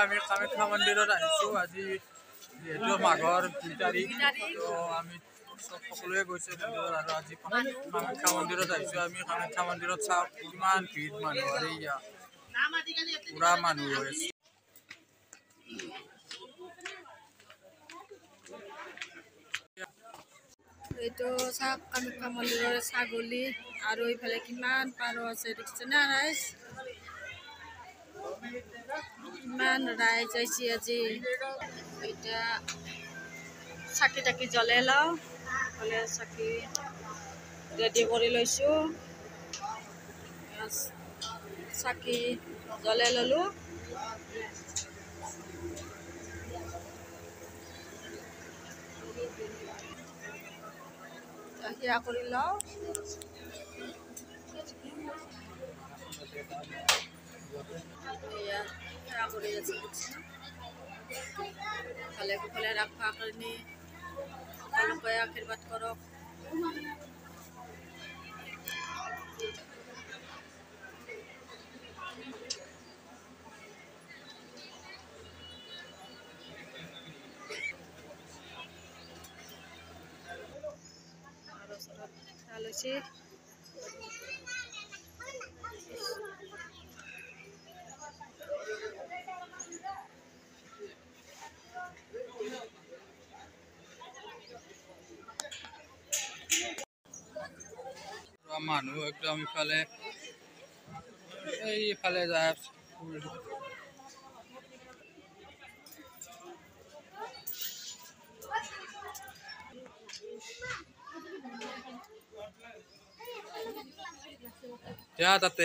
আমি কামাখ্যা মন্দিৰত আহিছোঁ আজি যিহেতু মাঘৰ 2 তাৰিখ তো আমি সকলোৱে গৈছে মন্দিৰত আৰু আজি কামাখ্যা মন্দিৰত আহিছোঁ আমি কামাখ্যা মন্দিৰত চাওঁ কিমান ভিৰ মানুহ আৰু ইয়াত পুৰা মানুহ হৈ আছে এইটো চাওক কামাখ্যা মন্দিৰৰ ছাগলী আৰু এইফালে কিমান পাৰ আছে দেখিছেনে ৰাইজ কিমান ৰাইজ আহিছে আজি এতিয়া চাকি তাকি জ্বলাই লওঁ এইফালে চাকি ৰেডি কৰি লৈছোঁ চাকি জ্বলাই ল'লোঁ সেয়া কৰি লওঁ এয়া সেয়া কৰি আছোঁ ভালে কুশলে ৰাখিবৰ কাৰণে সকলোকে আশীৰ্বাদ কৰক লৈছে মানুহ একদম এইফালে যায় তাতে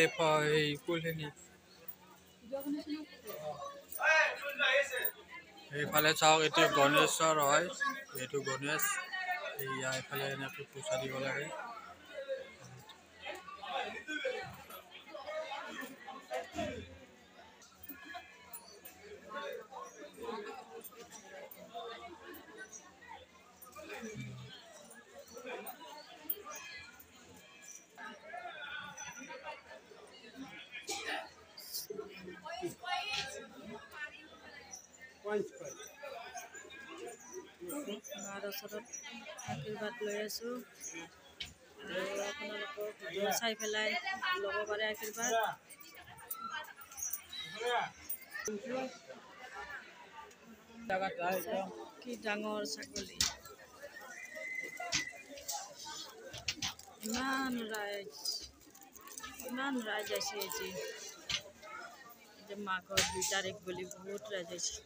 এই ফুলখিনি এইফালে চাওক এইটো গণেশৰ হয় এইটো গণেশ এয়া এইফালে এনেকৈ পইচা দিব লাগে মাৰ ওচৰত আশীৰ্বাদ লৈ আছোঁ আৰু আপোনালোকক ভিডিঅ' চাই পেলাই ল'ব পাৰে আশীৰ্বাদ কি ডাঙৰ ছাগলী ইমান ৰাইজ আছে আজি মাঘৰ 2 তাৰিখ বুলি বহুত ৰাইজ আছে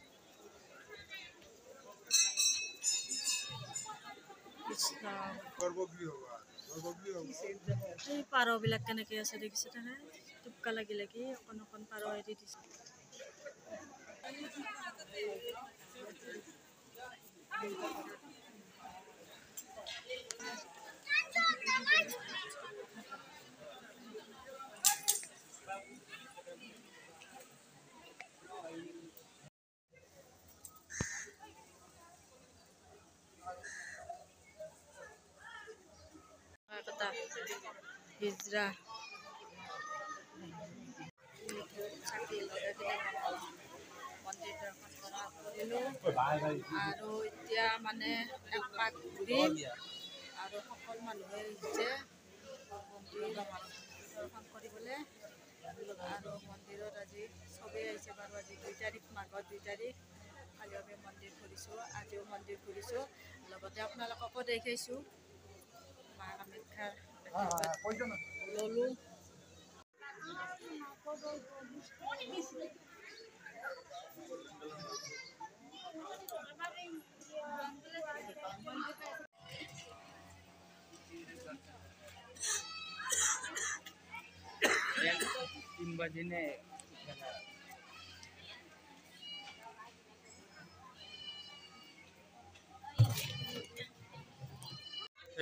এই পাৰবিলাক কেনেকৈ আছে দেখিছে তানে টোপকা লাগিলে কি অকণ অকণ পাৰ এৰি দিছে হিজৰা চাকি লগাই কিনে মন্দিৰ দৰ্শন কৰিলোঁ আৰু এতিয়া মানে এপাক ঘূৰিম আৰু সকলো মানুহে আহিছে মন্দিৰ দৰ্শন কৰিবলৈ আৰু মন্দিৰত আজি চবেই আহিছে বাৰু আজি 2 তাৰিখ মাঘৰ 2 তাৰিখ কালি আমি মন্দিৰ ঘূৰিছোঁ আজিও মন্দিৰ ঘূৰিছোঁ লগতে আপোনালোককো দেখাইছোঁ মা কামাখ্যাৰ ল'লোঁ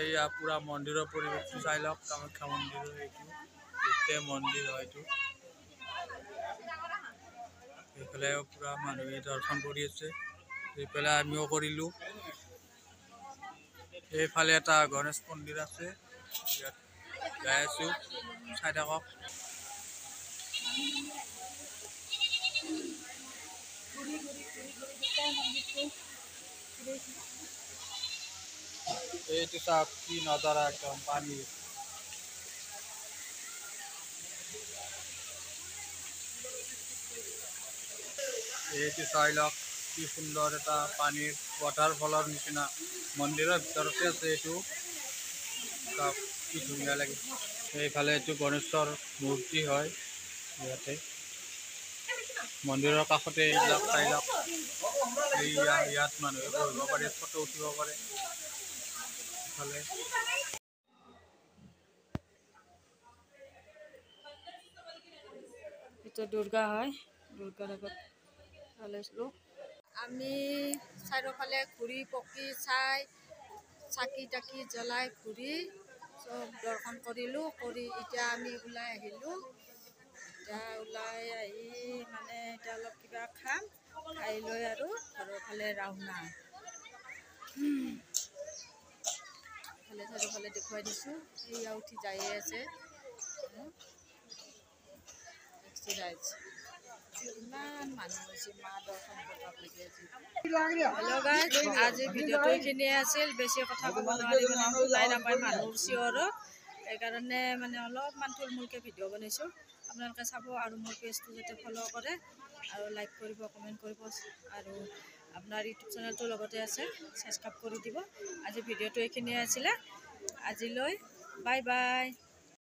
এয়া পুৰা মন্দিৰৰ পৰিৱেশটো চাই লওক কামাখ্যা মন্দিৰৰ এইটো গোটেই মন্দিৰ হয়তো এইফালে পুৰা মানুহে দৰ্শন কৰি আছে এইফালে আমিও কৰিলোঁ এইফালে এটা গণেশ মন্দিৰ আছে ইয়াত যাই আছোঁ চাই থাকক এইটো চাওক কি নজাৰা একদম পানী। এইটো চাই লওক কি সুন্দৰ এটা পানীৰ ৱাটাৰফলৰ নিচিনা মন্দিৰৰ ভিতৰতে আছে এইটো। চাওক কি ধুনীয়া লাগে। এইফালে এইটো গণেশৰ মূৰ্তি হয় ইয়াতে। মন্দিৰৰ কাষতে এইবিলাক চাই লওক। ইয়াত মানুহে বহিব পাৰে, ফটো উঠিব পাৰে। ইফালে এটা দুৰ্গা হয়, দুৰ্গাৰ আগত লৈছিলোঁ। আমি চাৰিওফালে ঘূৰি পকি চাই চাকি তাকি জ্বলাই ঘূৰি চব দৰ্শন কৰিলোঁ। কৰি এতিয়া আমি ওলাই আহিলোঁ। এতিয়া ওলাই আহি মানে এতিয়া অলপ কিবা খাম, খাই লৈ আৰু ঘৰৰ ফালে ৰাওনা। ইফালে চাৰিওফালে দেখুৱাই দিছোঁ। এয়া উঠি যায়ে আছে এক্সাৰচাইজ। ইমান মানুহ হৈছে মা দৰ্শন কৰিব লাগে আজি। হেল্ল' গাইজ, আজি ভিডিঅ'টো এইখিনিয়ে আছিল। বেছি কথা ক'ব নোৱাৰি, মানে ওলাই নাপায় মানুহৰ চিঞৰত। সেইকাৰণে মানে অলপমান থুলমূলকৈ ভিডিঅ' বনাইছোঁ। আপোনালোকে চাব আৰু মোৰ পেজটো যাতে ফ'ল' কৰে আৰু লাইক কৰিব, কমেণ্ট কৰিব আৰু আপোনাৰ ইউটিউব চেনেলটোৰ লগতে আছে, ছাবস্ক্ৰাইব কৰি দিব। আজি ভিডিঅ'টো এইখিনিয়ে আছিলে। আজিলৈ বাই বাই।